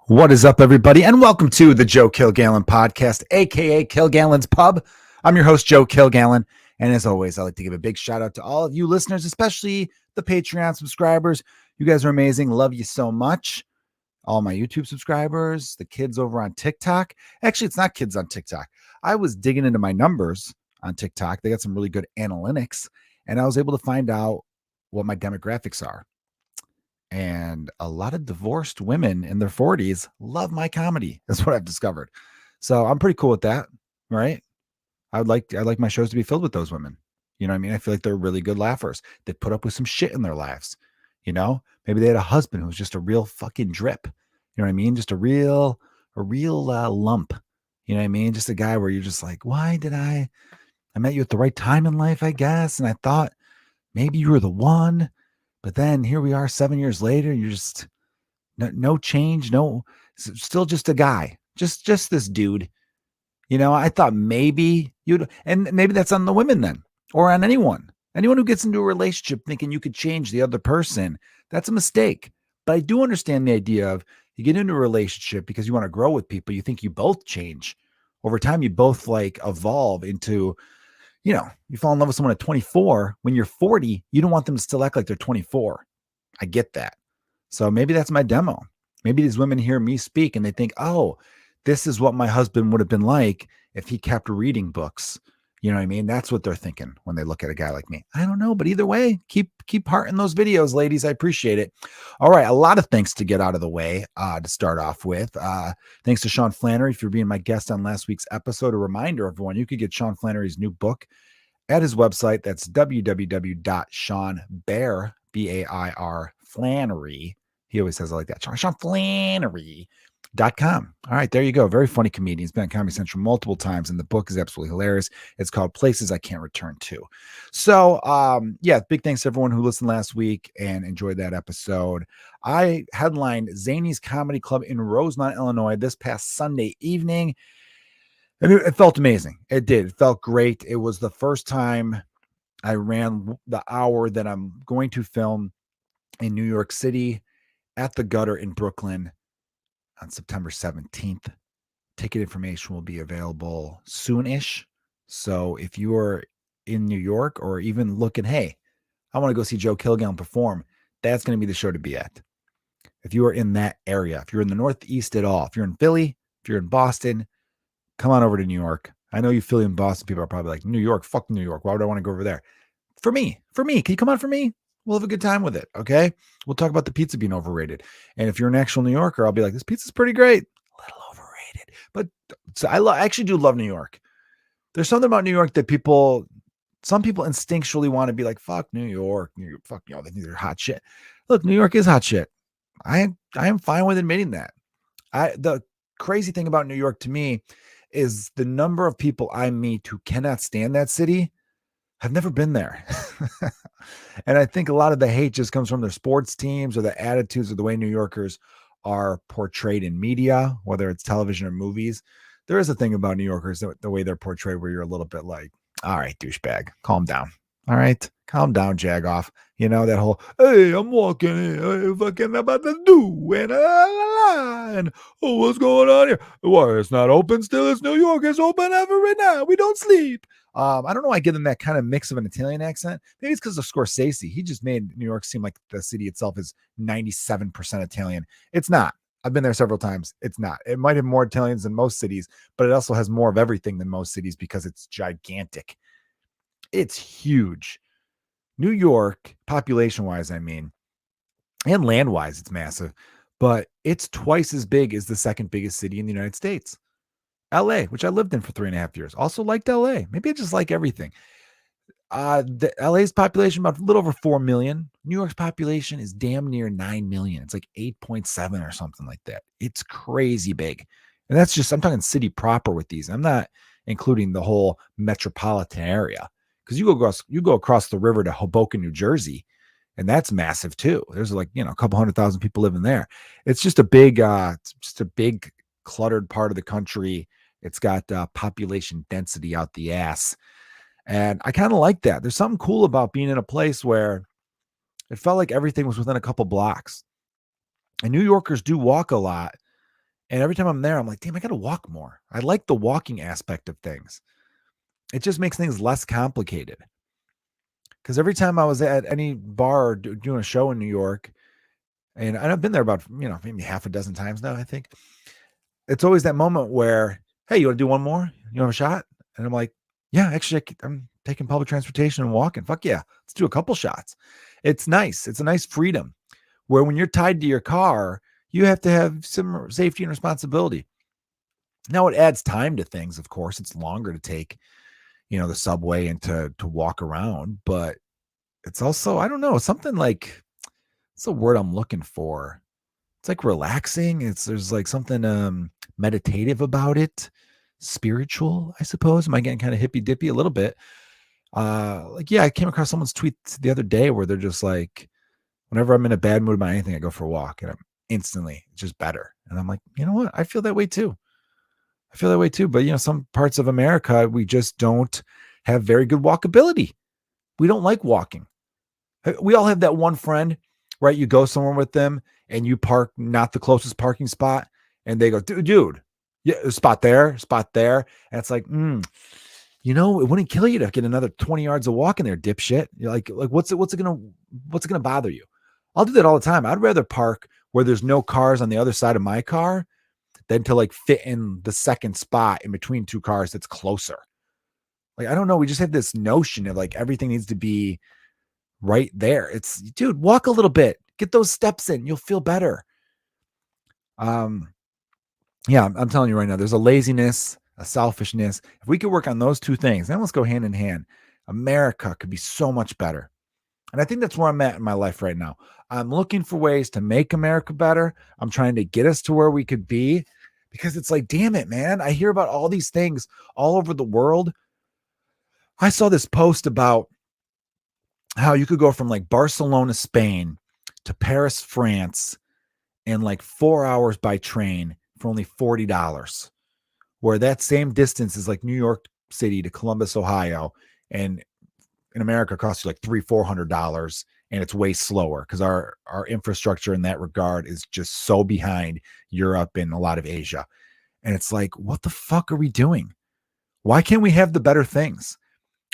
What is up, everybody, and welcome to the Joe Kilgallon podcast, aka Kilgallon's Pub. I'm your host, Joe Kilgallon, and as always, I'd like to give a big shout out to all of you listeners, especially the Patreon subscribers. You guys are amazing. Love you so much. All my YouTube subscribers, the kids over on TikTok. Actually, it's not kids on TikTok. I was digging into my numbers on TikTok. They got some really good analytics, and I was able to find out what my demographics are. And a lot of divorced women in their 40s love my comedy. That's what I've discovered. So I'm pretty cool with that, right? I'd like my shows to be filled with those women. You know what I mean? I feel like they're really good laughers. They put up with some shit in their lives. You know, maybe they had a husband who was just a real fucking drip. You know what I mean? Just a real lump. You know what I mean? Just a guy where you're just like, why did I met you at the right time in life, I guess. And I thought maybe you were the one. But then here we are 7 years later. You're just no change, still just a guy, just this dude. You know, I thought maybe and maybe that's on the women then, or on anyone who gets into a relationship thinking you could change the other person. That's a mistake. But I do understand the idea of you get into a relationship because you want to grow with people. You think you both change over time. You both like evolve into, you know, you fall in love with someone at 24. When you're 40, you don't want them to still act like they're 24. I get that. So maybe that's my demo. Maybe these women hear me speak and they think, oh, this is what my husband would have been like if he kept reading books. You know what I mean? That's what they're thinking when they look at a guy like me. I don't know, but either way, keep heart in those videos, ladies. I appreciate it. All right, a lot of thanks to get out of the way to start off with. Thanks to Sean Flannery for being my guest on last week's episode. A reminder, everyone, you could get Sean Flannery's new book at his website. That's www.seanbair, B-A-I-R, Flannery. He always says it like that. SeanFlannery.com. All right, there you go. Very funny comedian. He's been on Comedy Central multiple times, and the book is absolutely hilarious. It's called Places I Can't Return To. So, yeah, big thanks to everyone who listened last week and enjoyed that episode. I headlined Zany's Comedy Club in Rosemont, Illinois this past Sunday evening, and it felt amazing. It did. It felt great. It was the first time I ran the hour that I'm going to film in New York City at the Gutter in Brooklyn on September 17th. Ticket information will be available soonish. So if you are in New York or even looking, hey, I want to go see Joe Kilgallon perform, that's going to be the show to be at. If you are in that area, if you're in the Northeast at all, if you're in Philly, if you're in Boston, come on over to New York. I know you Philly and Boston people are probably like, New York, fuck New York. Why would I want to go over there? For me, can you come on for me? We'll have a good time with it. Okay. We'll talk about the pizza being overrated. And if you're an actual New Yorker, I'll be like, this pizza's pretty great. A little overrated. But so I actually do love New York. There's something about New York that some people instinctually want to be like, fuck New York. Fuck, they think they're hot shit. Look, New York is hot shit. I am fine with admitting that. The crazy thing about New York to me is the number of people I meet who cannot stand that city have never been there. And I think a lot of the hate just comes from their sports teams or the attitudes of the way New Yorkers are portrayed in media, whether it's television or movies. There is a thing about New Yorkers, the way they're portrayed, where you're a little bit like, all right, douchebag, calm down. All right, calm down, Jagoff. You know, that whole, hey, I'm walking in, I'm fucking about to do, and oh, what's going on here? Well, it's not open still. It's New York. It's open every night. We don't sleep. I don't know why I give them that kind of mix of an Italian accent. Maybe it's because of Scorsese. He just made New York seem like the city itself is 97% Italian. It's not. I've been there several times. It's not. It might have more Italians than most cities, but it also has more of everything than most cities because it's gigantic. It's huge. New York, population-wise, I mean, and land-wise, it's massive, but it's twice as big as the second biggest city in the United States. LA, which I lived in for 3.5 years. Also liked LA. Maybe I just like everything. The LA's population about a little over 4 million. New York's population is damn near 9 million. It's like 8.7 or something like that. It's crazy big. And that's just, I'm talking city proper with these. I'm not including the whole metropolitan area. Because you go across the river to Hoboken, New Jersey, and that's massive too. There's like, a couple 100,000 people living there. It's just a big cluttered part of the country. It's got population density out the ass. And I kind of like that. There's something cool about being in a place where it felt like everything was within a couple blocks. And New Yorkers do walk a lot. And every time I'm there, I'm like, damn, I got to walk more. I like the walking aspect of things. It just makes things less complicated. Because every time I was at any bar doing a show in New York, and I've been there about, maybe half a dozen times now, I think. It's always that moment where, hey, you want to do one more? You want a shot? And I'm like, yeah, actually, I'm taking public transportation and walking. Fuck yeah, let's do a couple shots. It's nice. It's a nice freedom where when you're tied to your car, you have to have some safety and responsibility. Now it adds time to things. Of course, it's longer to take, the subway and to walk around, but it's also, I don't know, something like, it's a word I'm looking for. It's like relaxing. There's like something meditative about it, spiritual, I suppose. Am I getting kind of hippy dippy a little bit? Yeah, I came across someone's tweet the other day where they're just like, whenever I'm in a bad mood about anything, I go for a walk and I'm instantly just better. And I'm like, you know what? I feel that way too. But some parts of America, we just don't have very good walkability. We don't like walking. We all have that one friend, right? You go somewhere with them and you park not the closest parking spot, and they go, dude, yeah, spot there. And it's like, it wouldn't kill you to get another 20 yards of walk in there, dipshit. You're like what's it gonna bother you? I'll do that all the time. I'd rather park where there's no cars on the other side of my car than to like fit in the second spot in between two cars that's closer. Like, I don't know. We just have this notion of like everything needs to be right there. It's, dude, walk a little bit, get those steps in, you'll feel better. Yeah, I'm telling you right now, there's a laziness, a selfishness. If we could work on those two things, then let's go hand in hand. America could be so much better. And I think that's where I'm at in my life right now. I'm looking for ways to make America better. I'm trying to get us to where we could be, because it's like, damn it, man. I hear about all these things all over the world. I saw this post about how you could go from like Barcelona, Spain to Paris, France in like 4 hours by train for only $40, where that same distance is like New York City to Columbus, Ohio. And in America costs you like $300-400, and it's way slower because our infrastructure in that regard is just so behind Europe and a lot of Asia. And it's like, what the fuck are we doing? Why can't we have the better things?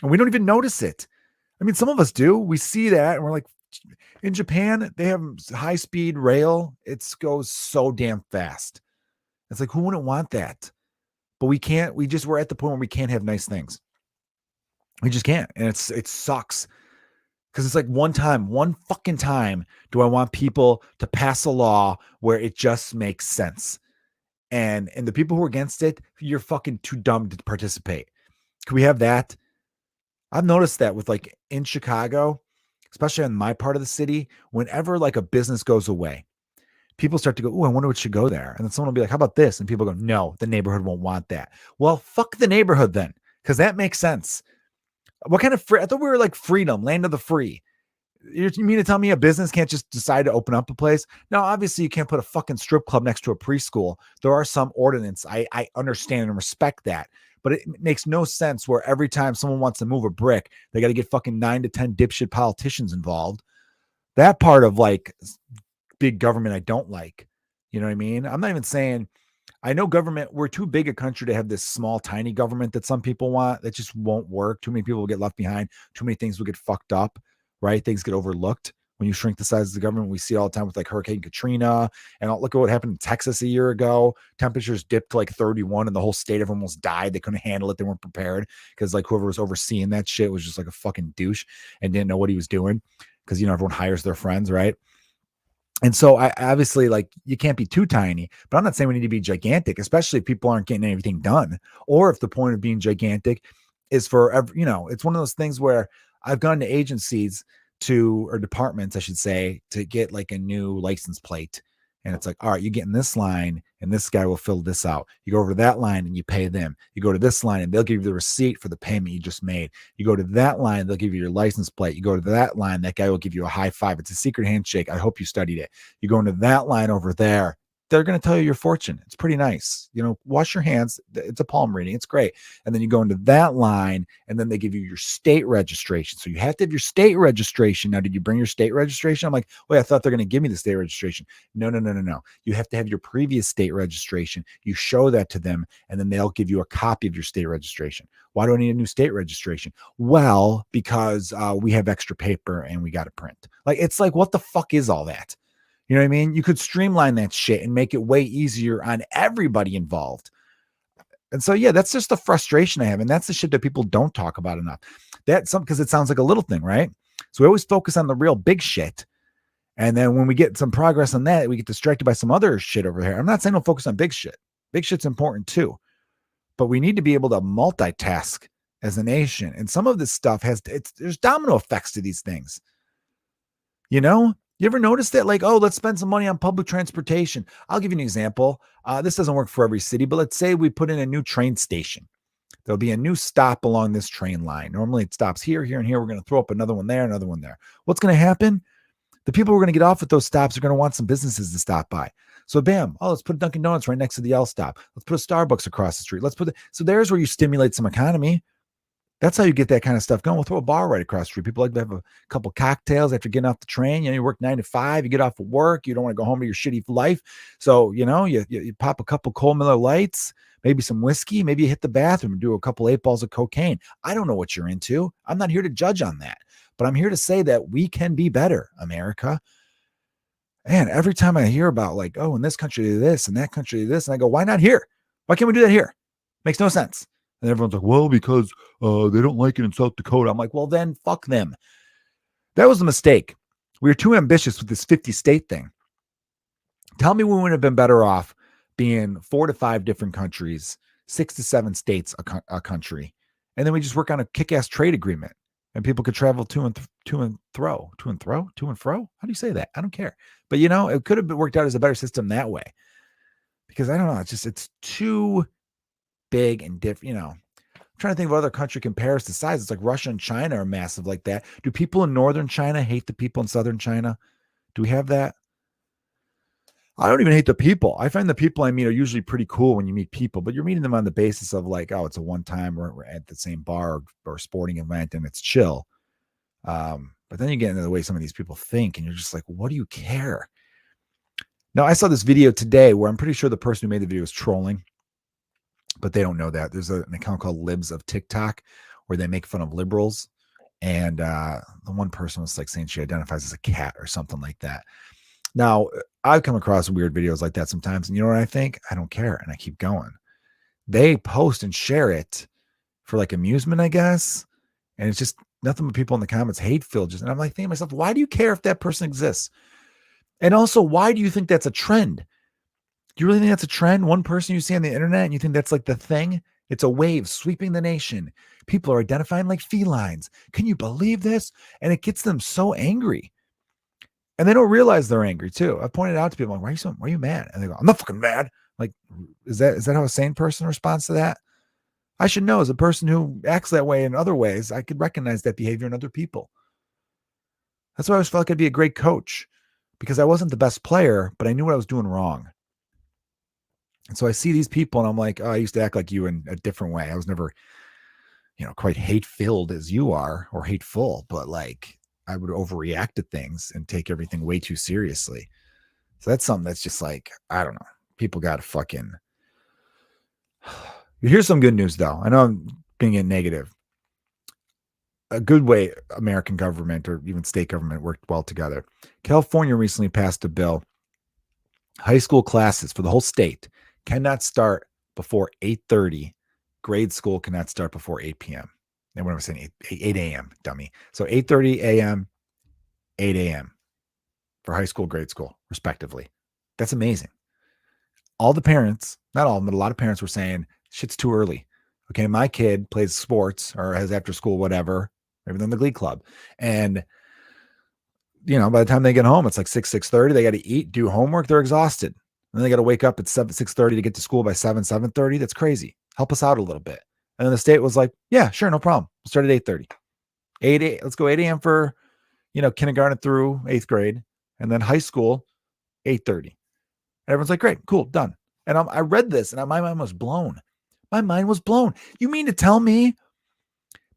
And we don't even notice it. I mean, some of us do. We see that and we're like, in Japan, they have high speed rail. It goes so damn fast. It's like, who wouldn't want that? But we can't. We're at the point where we can't have nice things. We just can't. And it sucks. Because it's like one fucking time do I want people to pass a law where it just makes sense. And the people who are against it, you're fucking too dumb to participate. Can we have that? I've noticed that with like in Chicago, especially in my part of the city, whenever like a business goes away, people start to go, oh, I wonder what should go there. And then someone will be like, how about this? And people go, no, the neighborhood won't want that. Well, fuck the neighborhood then, because that makes sense. What kind of free? I thought we were like freedom, land of the free. You mean to tell me a business can't just decide to open up a place? Now, obviously, you can't put a fucking strip club next to a preschool. There are some ordinance. I understand and respect that. But it makes no sense where every time someone wants to move a brick, they got to get fucking 9 to 10 dipshit politicians involved. That part of like big government I don't like. You know what I mean? I'm not even saying, I know government, we're too big a country to have this small, tiny government that some people want. That just won't work. Too many people will get left behind. Too many things will get fucked up, right? Things get overlooked when you shrink the size of the government. We see it all the time with like Hurricane Katrina, and look at what happened in Texas a year ago. Temperatures dipped to like 31 and the whole state of almost died. They couldn't handle it. They weren't prepared because like whoever was overseeing that shit was just like a fucking douche and didn't know what he was doing, because, everyone hires their friends, right? And so I obviously, like, you can't be too tiny, but I'm not saying we need to be gigantic, especially if people aren't getting anything done, or if the point of being gigantic is for, it's one of those things where I've gone to agencies or departments, I should say, to get like a new license plate. And it's like, all right, you get in this line and this guy will fill this out. You go over to that line and you pay them. You go to this line and they'll give you the receipt for the payment you just made. You go to that line, they'll give you your license plate. You go to that line, that guy will give you a high five. It's a secret handshake. I hope you studied it. You go into that line over there, they're going to tell you your fortune. It's pretty nice. Wash your hands. It's a palm reading. It's great. And then you go into that line, and then they give you your state registration. So you have to have your state registration. Now, did you bring your state registration? I'm like, wait, I thought they're going to give me the state registration. No, no, no, no, no. You have to have your previous state registration. You show that to them, and then they'll give you a copy of your state registration. Why do I need a new state registration? Well, because we have extra paper and we got to print. Like, it's like, what the fuck is all that? You know what I mean? You could streamline that shit and make it way easier on everybody involved. And so, yeah, that's just the frustration I have. And that's the shit that people don't talk about enough. That's something, because it sounds like a little thing, right? So we always focus on the real big shit. And then when we get some progress on that, we get distracted by some other shit over here. I'm not saying don't focus on big shit. Big shit's important too. But we need to be able to multitask as a nation. And some of this stuff there's domino effects to these things. You ever notice that? Like, oh, let's spend some money on public transportation. I'll give you an example. This doesn't work for every city, but let's say we put in a new train station. There'll be a new stop along this train line. Normally it stops here, here, and here. We're going to throw up another one there, another one there. What's going to happen? The people who are going to get off at those stops are going to want some businesses to stop by. So bam, let's put Dunkin' Donuts right next to the L stop. Let's put a Starbucks across the street. So there's where you stimulate some economy. That's how you get that kind of stuff going. We'll throw a bar right across the street. People like to have a couple cocktails after getting off the train. You work 9 to 5, you get off of work. You don't want to go home to your shitty life. So, you pop a couple Cold Miller Lights, maybe some whiskey, maybe you hit the bathroom and do a couple 8 balls of cocaine. I don't know what you're into. I'm not here to judge on that, but I'm here to say that we can be better, America. And every time I hear about like, oh, in this country this and that country this, and I go, why not here? Why can't we do that here? Makes no sense. And everyone's like, well, because they don't like it in South Dakota. I'm like, well, then fuck them. That was a mistake. We were too ambitious with this 50 state thing. Tell me we would have been better off being 4 to 5 different countries, 6 to 7 states a country. And then we just work on a kick-ass trade agreement and people could travel to and fro. How do you say that? I don't care. But it could have been worked out as a better system that way. Because I don't know, it's too big and different, I'm trying to think of other country compares to size. It's like Russia and China are massive like that. Do people in northern China hate the people in southern China? Do we have that? I don't even hate the people. I find the people I meet are usually pretty cool when you meet people, but you're meeting them on the basis of like, oh, it's a one time we're at the same bar or sporting event and it's chill. But then you get into the way some of these people think and you're just like, what do you care? Now, I saw this video today where I'm pretty sure the person who made the video is trolling, but they don't know that. There's an account called Libs of TikTok where they make fun of liberals. And the one person was like saying she identifies as a cat or something like that. Now, I've come across weird videos like that sometimes. And you know what I think? I don't care. And I keep going. They post and share it for like amusement, I guess. And it's just nothing but people in the comments hate-filled. And I'm like thinking to myself, why do you care if that person exists? And also, why do you think that's a trend? Do you really think that's a trend? One person you see on the internet and you think that's like the thing? It's a wave sweeping the nation. People are identifying like felines. Can you believe this? And it gets them so angry. And they don't realize they're angry too. I pointed out to people, like, why are you mad? And they go, I'm not fucking mad. Like, is that how a sane person responds to that? I should know, as a person who acts that way in other ways, I could recognize that behavior in other people. That's why I always felt like I'd be a great coach, because I wasn't the best player, but I knew what I was doing wrong. And so I see these people and I'm like, oh, I used to act like you in a different way. I was never, quite hate-filled as you are, or hateful, but like I would overreact to things and take everything way too seriously. So that's something that's just like, I don't know. People got to fucking... Here's some good news though. I know I'm being negative. A good way American government or even state government worked well together. California recently passed a bill. High school classes for the whole state cannot start before 8:30. Grade school cannot start before 8 p.m. And what am I saying? 8 a.m., dummy. So 8:30 a.m., 8 a.m. for high school, grade school, respectively. That's amazing. All the parents, not all, but a lot of parents were saying, shit's too early. Okay, my kid plays sports or has after school, whatever, maybe they're in the glee club. And, by the time they get home, it's like 6:30. They got to eat, do homework. They're exhausted. And then they got to wake up at 6:30 to get to school by 7:30. That's crazy. Help us out a little bit. And then the state was like, yeah, sure, no problem. We'll start at 8:30. Let's go 8 a.m. for, kindergarten through 8th grade. And then high school, 8:30. And everyone's like, great, cool, done. And I read this and my mind was blown. My mind was blown. You mean to tell me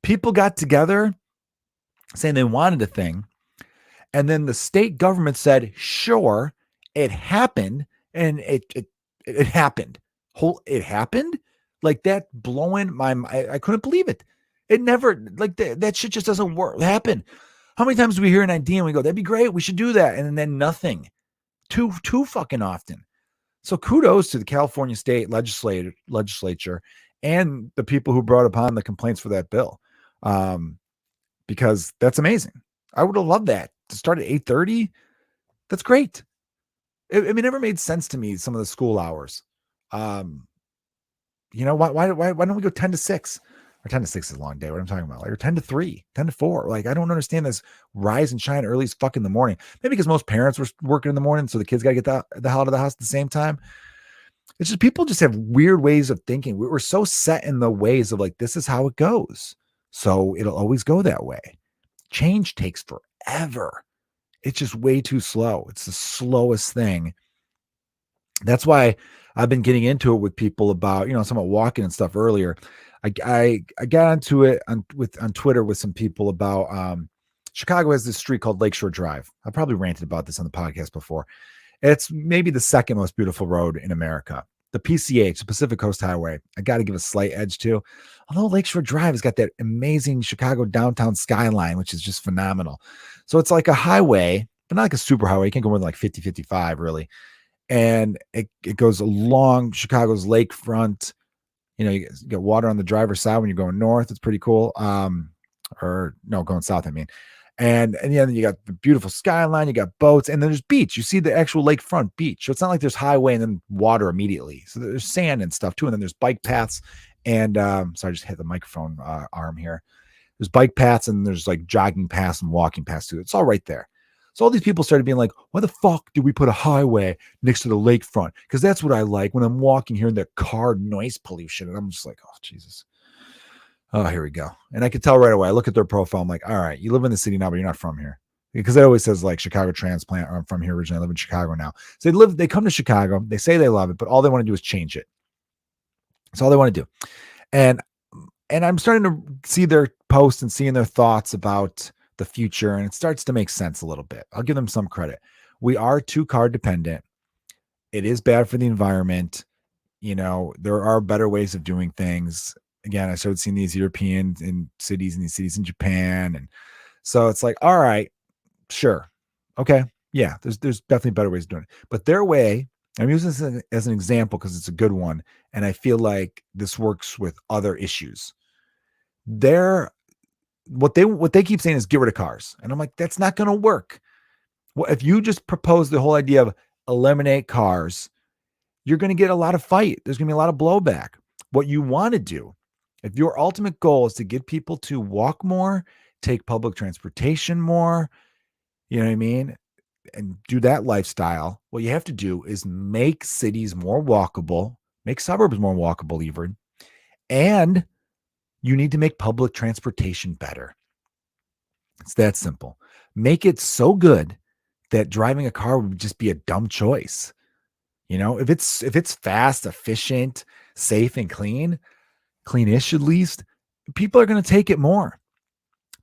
people got together saying they wanted a thing, and then the state government said, sure, it happened, and it happened. It happened? Like that blowing my I couldn't believe it. It never, like that shit just doesn't happen. How many times do we hear an idea and we go, that'd be great, we should do that, and then nothing. Too fucking often. So kudos to the California state legislature and the people who brought upon the complaints for that bill. Because that's amazing. I would have loved that to start at 8:30. That's great. It never made sense to me, some of the school hours. Why don't we go 10 to 6? Or 10 to 6 is a long day. What I'm talking about, like, or 10 to 3, 10 to 4. Like, I don't understand this rise and shine early as fuck in the morning. Maybe because most parents were working in the morning, so the kids got to get the hell out of the house at the same time. It's just people just have weird ways of thinking. We're so set in the ways of like, this is how it goes, so it'll always go that way. Change takes forever. It's just way too slow. It's the slowest thing. That's why I've been getting into it with people about, some about walking and stuff earlier. I got into it on Twitter with some people about Chicago has this street called Lakeshore Drive. I probably ranted about this on the podcast before. It's maybe the second most beautiful road in America. The PCH, the Pacific Coast Highway, I got to give a slight edge to. Although Lakeshore Drive has got that amazing Chicago downtown skyline, which is just phenomenal. So it's like a highway, but not like a super highway. You can't go more than like 50, 55 really. And it goes along Chicago's lakefront. You get water on the driver's side when you're going north. It's pretty cool. Or no, going south, I mean. And then you got the beautiful skyline, you got boats, and then there's beach. You see the actual lakefront beach. So it's not like there's highway and then water immediately. So there's sand and stuff too. And then there's bike paths. And sorry, I just hit the microphone arm here. There's bike paths and there's like jogging paths and walking paths too. It's all right there. So all these people started being like, why the fuck do we put a highway next to the lakefront? Because that's what I like when I'm walking here in the car noise pollution. And I'm just like, oh, Jesus. Oh, here we go. And I could tell right away. I look at their profile. I'm like, all right, you live in the city now, but you're not from here. Because it always says like Chicago transplant, or I'm from here originally. I live in Chicago now. So they come to Chicago. They say they love it, but all they want to do is change it. That's all they want to do. And I'm starting to see their posts and seeing their thoughts about the future. And it starts to make sense a little bit. I'll give them some credit. We are too car dependent. It is bad for the environment. There are better ways of doing things. Again, I started seeing these European cities and these cities in Japan. And so it's like, all right, sure. Okay. Yeah. There's definitely better ways of doing it, but their way, I'm using this as an example because it's a good one. And I feel like this works with other issues. What they keep saying is get rid of cars. And I'm like, that's not going to work. Well, if you just propose the whole idea of eliminate cars, you're going to get a lot of fight. There's going to be a lot of blowback. What you want to do, if your ultimate goal is to get people to walk more, take public transportation more, you know what I mean, and do that lifestyle, what you have to do is make cities more walkable, make suburbs more walkable even, and you need to make public transportation better. It's that simple. Make it so good that driving a car would just be a dumb choice. If it's fast, efficient, safe, and cleanish at least, people are going to take it more.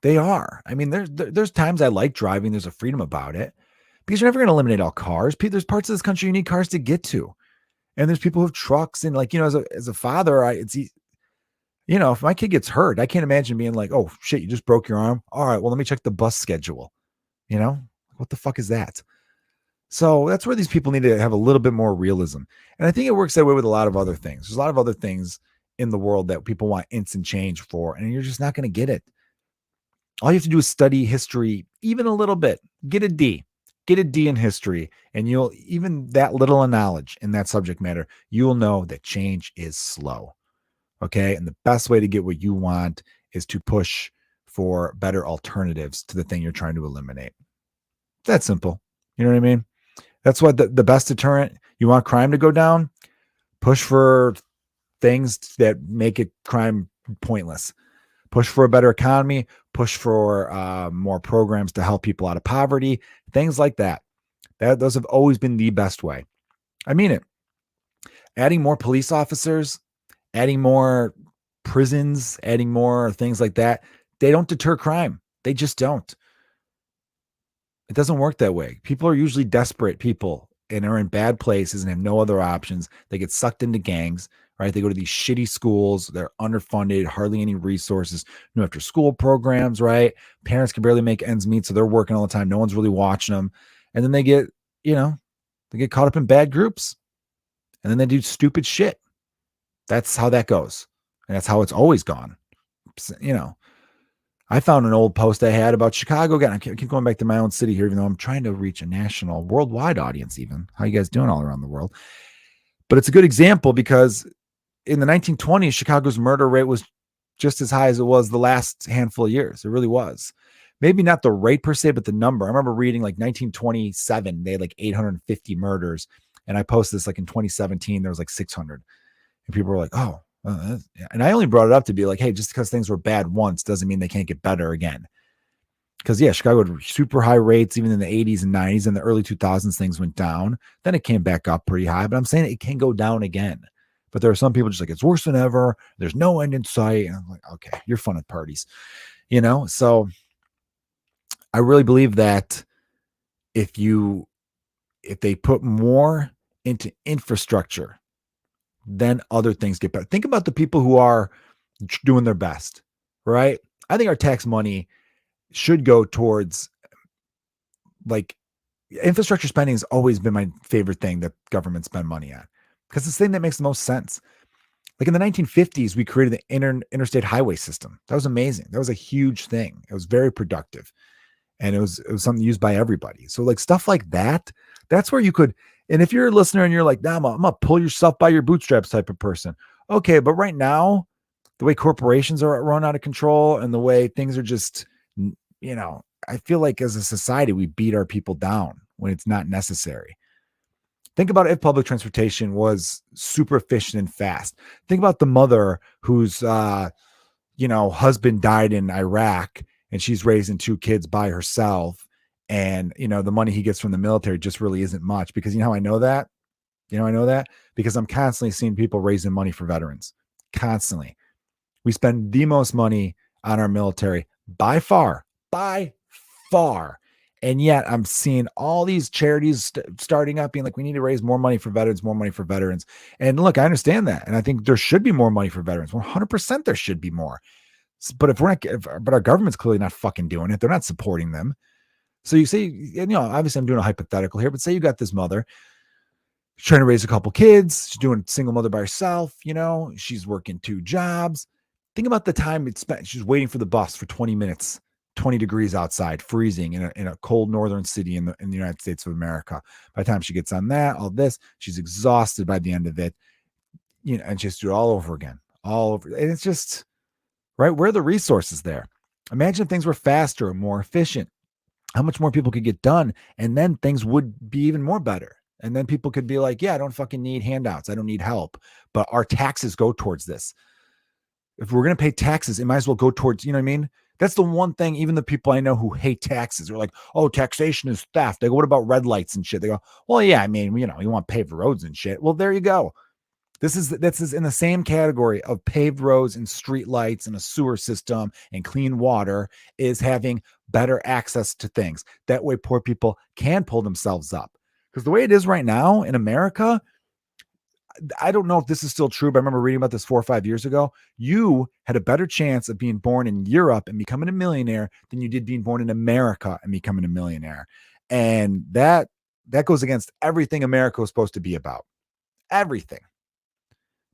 They are. I mean, there's times I like driving. There's a freedom about it because you're never going to eliminate all cars. There's parts of this country you need cars to get to, and there's people who have trucks. And like, as a father, if my kid gets hurt, I can't imagine being like, oh shit, you just broke your arm. All right, well, let me check the bus schedule. What the fuck is that? So that's where these people need to have a little bit more realism. And I think it works that way with a lot of other things. There's a lot of other things in the world that people want instant change for, and you're just not going to get it. All you have to do is study history, even a little bit, get a D in history. And even that little of knowledge in that subject matter, you'll know that change is slow. Okay. And the best way to get what you want is to push for better alternatives to the thing you're trying to eliminate. That's simple. You know what I mean? That's what the best deterrent. You want crime to go down? Push for things that make it crime pointless. Push for a better economy. Push for more programs to help people out of poverty. Things like that. Those have always been the best way. I mean it. Adding more police officers, adding more prisons, adding more things like that, they don't deter crime. They just don't. It doesn't work that way. People are usually desperate people and are in bad places and have no other options. They get sucked into gangs, right? They go to these shitty schools. They're underfunded, hardly any resources, no after school programs, right? Parents can barely make ends meet, so they're working all the time. No one's really watching them. And then they get, they get caught up in bad groups. And then they do stupid shit. That's how that goes. And that's how it's always gone. I found an old post I had about Chicago. Again, I keep going back to my own city here, even though I'm trying to reach a national, worldwide audience even. How you guys doing all around the world? But it's a good example because in the 1920s, Chicago's murder rate was just as high as it was the last handful of years. It really was. Maybe not the rate per se, but the number. I remember reading like 1927, they had like 850 murders. And I posted this like in 2017, there was like 600. And people were like, oh, and I only brought it up to be like, hey, just because things were bad once doesn't mean they can't get better again. Because, yeah, Chicago had super high rates even in the 80s and 90s. In the early 2000s, things went down. Then it came back up pretty high. But I'm saying it can go down again. But there are some people just like, it's worse than ever. There's no end in sight. And I'm like, okay, you're fun at parties. So I really believe that if they put more into infrastructure, then other things get better. Think about the people who are doing their best, right? I think our tax money should go towards like infrastructure spending has always been my favorite thing that government spend money on because it's the thing that makes the most sense. Like in the 1950s, we created the interstate highway system. That was amazing. That was a huge thing. It was very productive. And it was something used by everybody. So like stuff like that, that's where you could, and if you're a listener and you're like, nah, I'm gonna pull yourself by your bootstraps type of person. Okay, but right now, the way corporations are run out of control and the way things are just, I feel like as a society, we beat our people down when it's not necessary. Think about if public transportation was super efficient and fast. Think about the mother whose, husband died in Iraq and she's raising 2 kids by herself. And, the money he gets from the military just really isn't much because how I know that? I know that because I'm constantly seeing people raising money for veterans. Constantly. We spend the most money on our military by far. And yet I'm seeing all these charities starting up being like, we need to raise more money for veterans. And look, I understand that. And I think there should be more money for veterans. 100% there should be more. But but our government's clearly not fucking doing it. They're not supporting them. So you say, obviously I'm doing a hypothetical here, but say you got this mother trying to raise a couple kids. She's doing single mother by herself. She's working 2 jobs. Think about the time it spent. She's waiting for the bus for 20 minutes, 20 degrees outside, freezing in a cold northern city in the United States of America. By the time she gets on all this, she's exhausted by the end of it, and she has to do it all over again, And it's just, right? Where are the resources there? Imagine if things were faster and more efficient, how much more people could get done. And then things would be even more better. And then people could be like, yeah, I don't fucking need handouts. I don't need help, but our taxes go towards this. If we're going to pay taxes, it might as well go towards, you know what I mean? That's the one thing, even the people I know who hate taxes are like, oh, taxation is theft. They go, what about red lights and shit? They go, well, yeah, I mean, you want paved roads and shit. Well, there you go. This is in the same category of paved roads and street lights and a sewer system and clean water is having better access to things. That way poor people can pull themselves up. Because the way it is right now in America, I don't know if this is still true, but I remember reading about this 4 or 5 years ago. You had a better chance of being born in Europe and becoming a millionaire than you did being born in America and becoming a millionaire. And that goes against everything America was supposed to be about. Everything.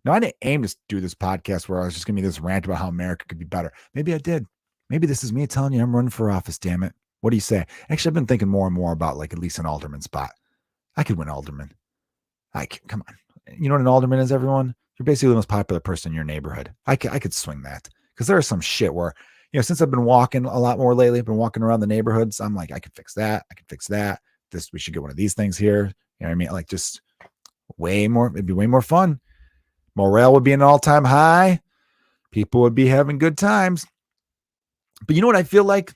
Now, I didn't aim to do this podcast where I was just going to be this rant about how America could be better. Maybe I did. Maybe this is me telling you I'm running for office, damn it. What do you say? Actually, I've been thinking more and more about like at least an alderman spot. I could win alderman. Come on. You know what an alderman is, everyone? You're basically the most popular person in your neighborhood. I could swing that because there is some shit where, since I've been walking a lot more lately, I've been walking around the neighborhoods. I'm like, I could fix that. I could fix that. We should get one of these things here. You know what I mean? Like just way more. It'd be way more fun. Morale would be an all-time high. People would be having good times. But you know what I feel like?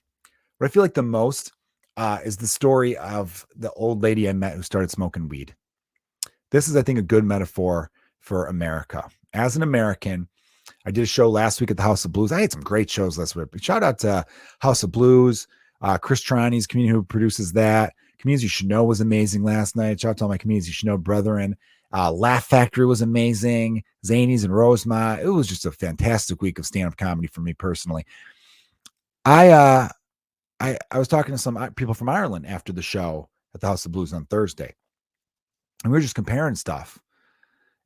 What I feel like the most is the story of the old lady I met who started smoking weed. this is, I think, a good metaphor for America. As an American, I did a show last week at the House of Blues. I had some great shows last week. Shout out to House of Blues, Chris Trani's community who produces that. Comedians You Should Know was amazing last night. Shout out to all my comedians You Should Know brethren. Laugh Factory was amazing. Zanies and Rosemont. It was just a fantastic week of stand-up comedy for me personally. I was talking to some people from Ireland after the show at the House of Blues on Thursday, and we were just comparing stuff.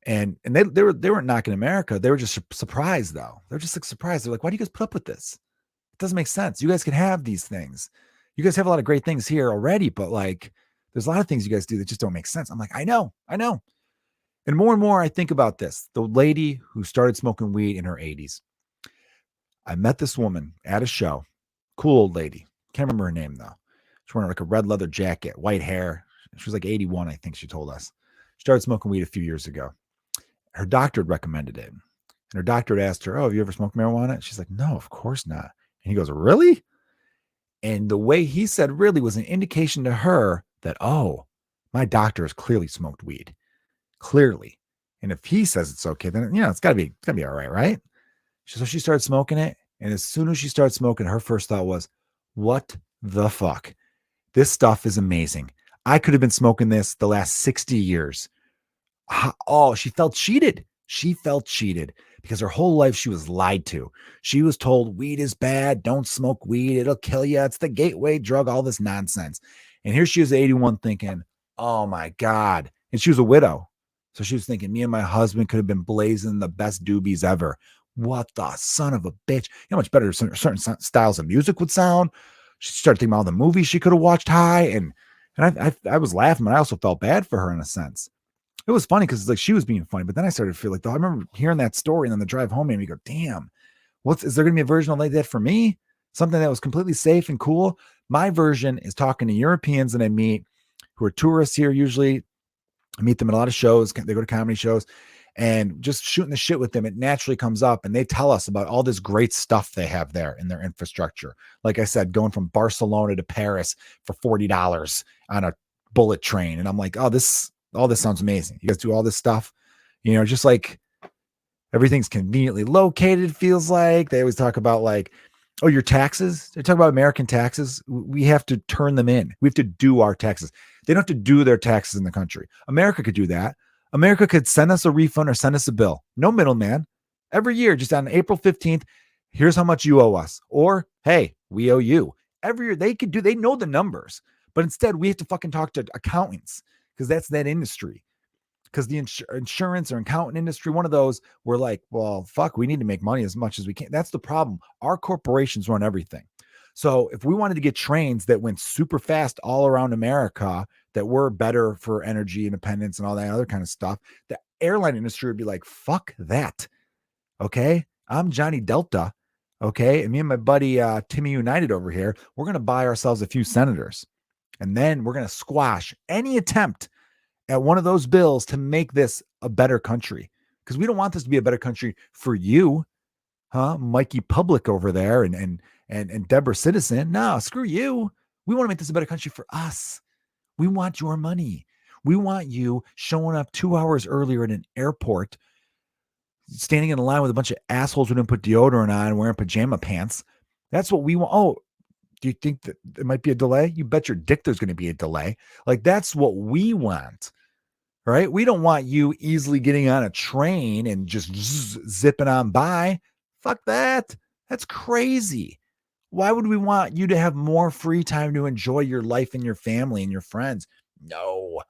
And they weren't knocking America. They were just surprised, though. They're just like surprised. They're like, why do you guys put up with this? It doesn't make sense. You guys can have these things. You guys have a lot of great things here already, but like there's a lot of things you guys do that just don't make sense. I'm like, I know. And more I think about this. The lady who started smoking weed in her 80s. I met this woman at a show. Cool old lady. Can't remember her name, though. She's wearing like a red leather jacket, white hair. She was like 81, I think she told us. She started smoking weed a few years ago. Her doctor had recommended it. And her doctor had asked her, oh, have you ever smoked marijuana? She's like, no, of course not. And he goes, really? And the way he said really was an indication to her that, oh, my doctor has clearly smoked weed. Clearly. And if he says it's okay, then, it's gotta be all right, right? So she started smoking it. And as soon as she started smoking, her first thought was, what the fuck? This stuff is amazing. I could have been smoking this the last 60 years. Oh, she felt cheated. She felt cheated because her whole life she was lied to. She was told weed is bad. Don't smoke weed. It'll kill you. It's the gateway drug, all this nonsense. And here she is, 81, thinking, oh my God. And she was a widow. So she was thinking, me and my husband could have been blazing the best doobies ever. What the son of a bitch. You know how much better certain styles of music would sound? She started thinking about all the movies she could have watched high. And I was laughing, but I also felt bad for her in a sense. It was funny because like she was being funny, but then I started to feel like, though, I remember hearing that story and then the drive home and me go, damn, is there going to be a version like that for me? Something that was completely safe and cool. My version is talking to Europeans that I meet who are tourists here. Usually I meet them at a lot of shows. They go to comedy shows and just shooting the shit with them. It naturally comes up and they tell us about all this great stuff they have there in their infrastructure. Like I said, going from Barcelona to Paris for $40 on a bullet train. And I'm like, all this sounds amazing. You guys do all this stuff, just like everything's conveniently located. Feels like they always talk about like, oh, your taxes. They talk about American taxes. We have to turn them in. We have to do our taxes. They don't have to do their taxes in the country. America could do that. America could send us a refund or send us a bill. No middleman. Every year, just on April 15th, here's how much you owe us. Or, hey, we owe you. Every year they know the numbers. But instead, we have to fucking talk to accountants because that's that industry. Because the insurance or accountant industry, one of those, we're like, well, fuck, we need to make money as much as we can. That's the problem. Our corporations run everything. So if we wanted to get trains that went super fast all around America that were better for energy independence and all that other kind of stuff, the airline industry would be like, fuck that. Okay. I'm Johnny Delta. Okay. And me and my buddy, Timmy United over here, we're going to buy ourselves a few senators. And then we're going to squash any attempt at one of those bills to make this a better country. Because we don't want this to be a better country for you, Mikey Public over there and Deborah Citizen. No, screw you. We want to make this a better country for us. We want your money. We want you showing up 2 hours earlier at an airport, standing in a line with a bunch of assholes who didn't put deodorant on and wearing pajama pants. That's what we want. Oh, do you think that there might be a delay? You bet your dick there's going to be a delay. Like, that's what we want, right? We don't want you easily getting on a train and just zipping on by. Fuck that. That's crazy. Why would we want you to have more free time to enjoy your life and your family and your friends? No.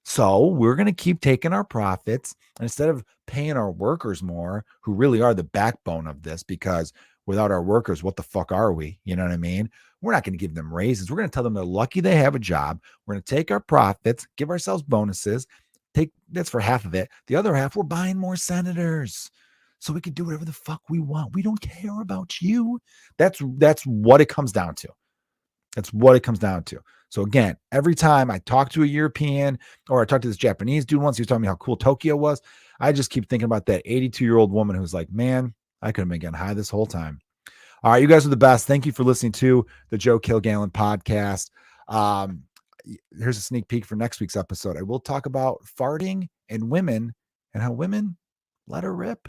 So we're going to keep taking our profits, and instead of paying our workers more, who really are the backbone of this, because without our workers, what the fuck are we? You know what I mean? We're not going to give them raises. We're going to tell them they're lucky they have a job. We're going to take our profits, give ourselves bonuses, that's for half of it. The other half, we're buying more senators so we can do whatever the fuck we want. We don't care about you. That's what it comes down to. That's what it comes down to. So again, every time I talk to a European or I talk to this Japanese dude once, he was telling me how cool Tokyo was. I just keep thinking about that 82-year-old woman who's like, man, I could have been getting high this whole time. All right, you guys are the best. Thank you for listening to the Joe Kilgallon podcast. here's a sneak peek for next week's episode. I will talk about farting and women and how women let her rip.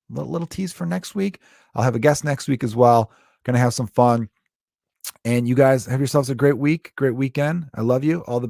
Little tease for next week. I'll have a guest next week as well. Going to have some fun. And you guys have yourselves a great week, great weekend. I love you. All the